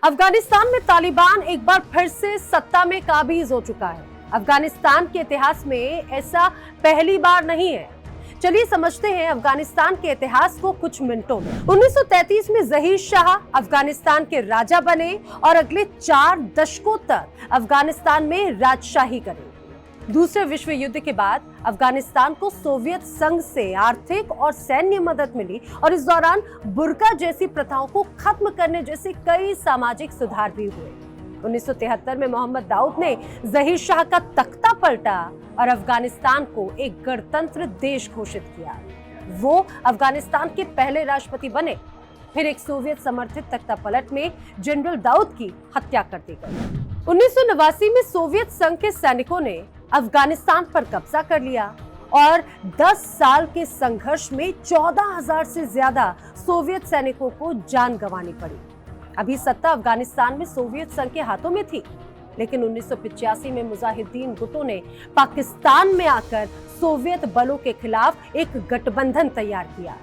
अफगानिस्तान में तालिबान एक बार फिर से सत्ता में काबिज हो चुका है। अफगानिस्तान के इतिहास में ऐसा पहली बार नहीं है। चलिए समझते हैं अफगानिस्तान के इतिहास को कुछ मिनटों में। 1933 में ज़हीर शाह अफगानिस्तान के राजा बने और अगले 4 दशकों तक अफगानिस्तान में राजशाही करी। दूसरे विश्व युद्ध के बाद अफगानिस्तान को सोवियत संघ से आर्थिक और सैन्य मदद मिली और इस दौरान बुर्का जैसी प्रथाओं को खत्म करने जैसे कई सामाजिक सुधार भी हुए। 1973 में मोहम्मद दाऊद ने ज़हीर शाह का तख्ता पलटा और अफगानिस्तान को एक गणतंत्र देश घोषित किया। वो अफगानिस्तान के पहले राष्ट्रपति बने। फिर एक सोवियत समर्थित तख्ता पलट में जनरल दाऊद की हत्या कर दी गई। 1989 में सोवियत संघ के सैनिकों ने अफगानिस्तान पर कब्जा कर लिया और 10 साल के संघर्ष में 14,000 से ज्यादा सोवियत सैनिकों को जान गंवानी पड़ी। अभी सत्ता अफगानिस्तान में सोवियत संघ के हाथों में थी, लेकिन 1985 में मुजाहिदीन गुटों ने पाकिस्तान में आकर सोवियत बलों के खिलाफ एक गठबंधन तैयार किया।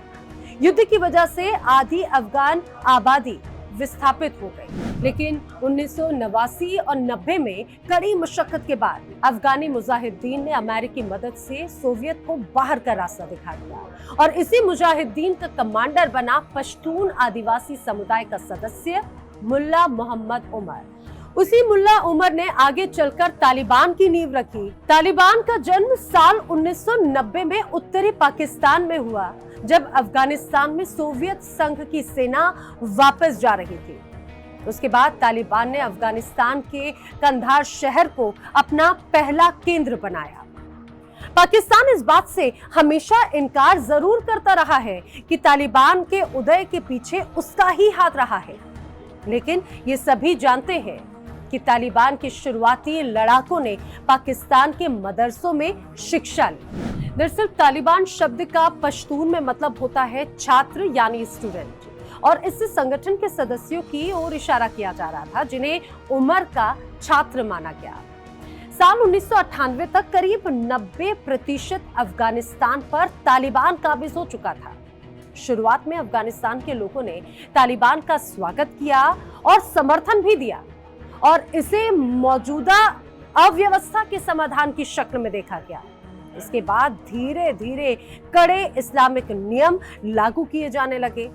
युद्ध की वजह से आधी अफगान आबादी विस्थापित हो गई, लेकिन 1989 और 90 में कड़ी मशक्कत के बाद अफगानी मुजाहिदीन ने अमेरिकी मदद से सोवियत को बाहर का रास्ता दिखा दिया और इसी मुजाहिदीन का कमांडर बना पश्तून आदिवासी समुदाय का सदस्य मुल्ला मोहम्मद उमर। उसी मुल्ला उमर ने आगे चलकर तालिबान की नींव रखी। तालिबान का जन्म साल 1990 में उत्तरी पाकिस्तान में हुआ, जब अफगानिस्तान में सोवियत संघ की सेना वापस जा रही थी। उसके बाद तालिबान ने अफगानिस्तान के कंधार शहर को अपना पहला केंद्र बनाया। पाकिस्तान इस बात से हमेशा इनकार जरूर करता रहा है कि तालिबान के उदय के पीछे उसका ही हाथ रहा है, लेकिन ये सभी जानते हैं कि तालिबान के शुरुआती लड़ाकों ने पाकिस्तान के मदरसों में शिक्षा ली। दरअसल तालिबान शब्द का पश्तून में मतलब होता है छात्र यानी स्टूडेंट, और इससे संगठन के सदस्यों की ओर इशारा किया जा रहा था जिन्हें उमर का छात्र माना गया। साल 1998 तक करीब 90% अफगानिस्तान पर तालिबान काबिज हो चुका था। शुरुआत में अफगानिस्तान के लोगों ने तालिबान का स्वागत किया और समर्थन भी दिया और इसे मौजूदा अव्यवस्था के समाधान की शक्ल में देखा गया। इसके बाद धीरे धीरे कड़े इस्लामिक नियम लागू किए जाने लगे।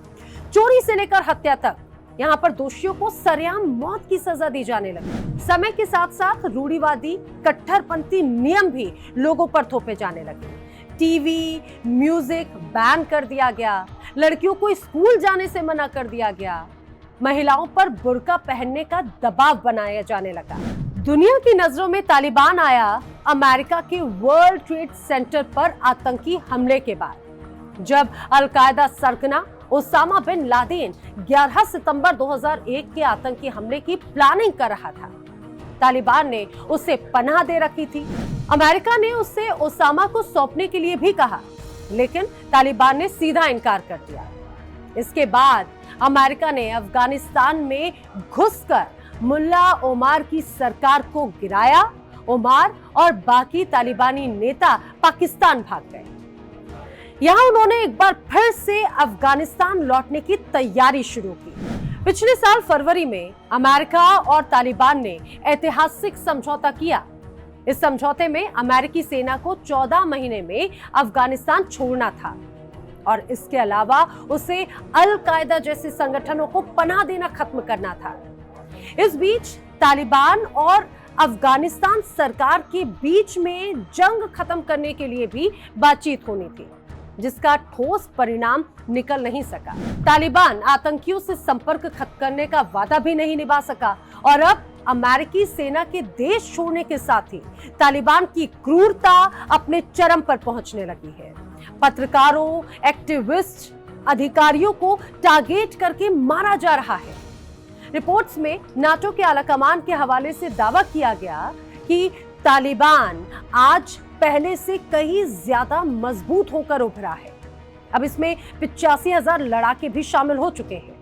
चोरी से लेकर हत्या तक यहाँ पर दोषियों को सरेआम मौत की सजा दी जाने लगी। समय के साथ साथ रूढ़िवादी कट्टरपंथी नियम भी लोगों पर थोपे जाने लगे। टीवी, म्यूजिक बैन कर दिया गया। लड़कियों को स्कूल जाने से मना कर दिया गया। महिलाओं पर बुर्का पहनने का दबाव बनाया जाने लगा। दुनिया की नजरों में तालिबान आया अमेरिका के वर्ल्ड ट्रेड सेंटर पर आतंकी हमले के बाद, जब अल-कायदा सरगना ओसामा बिन लादेन 11 सितंबर 2001 के आतंकी हमले की प्लानिंग कर रहा था। तालिबान ने उसे पनाह दे रखी थी। अमेरिका ने उससे ओसामा को सौंपने के लिए भी कहा, लेकिन तालिबान ने सीधा इनकार कर दिया। इसके बाद अमेरिका ने अफगानिस्तान में घुसकर मुल्ला ओमर की सरकार को गिराया। ओमर और बाकी तालिबानी नेता पाकिस्तान भाग गए। यहां उन्होंने एक बार फिर से अफगानिस्तान लौटने की तैयारी शुरू की। पिछले साल फरवरी में अमेरिका और तालिबान ने ऐतिहासिक समझौता किया। इस समझौते में अमेरिकी सेना को 14 महीने में अफगानिस्तान छोड़ना था और इसके अलावा उसे अल-कायदा जैसे संगठनों को पनाह देना खत्म करना था। इस बीच तालिबान और अफगानिस्तान सरकार के बीच में जंग खत्म करने के लिए भी बातचीत होनी थी, जिसका ठोस परिणाम निकल नहीं सका। तालिबान आतंकियों से संपर्क खत्म करने का वादा भी नहीं निभा सका और अब अमेरिकी सेना के देश छोड़ने के साथ ही तालिबान की क्रूरता अपने चरम पर पहुंचने लगी है। पत्रकारों, एक्टिविस्ट, अधिकारियों को टारगेट करके मारा जा रहा है। रिपोर्ट्स में नाटो के आलाकमान के हवाले से दावा किया गया कि तालिबान आज पहले से कहीं ज्यादा मजबूत होकर उभरा है। अब इसमें 85,000 लड़ाके भी शामिल हो चुके हैं।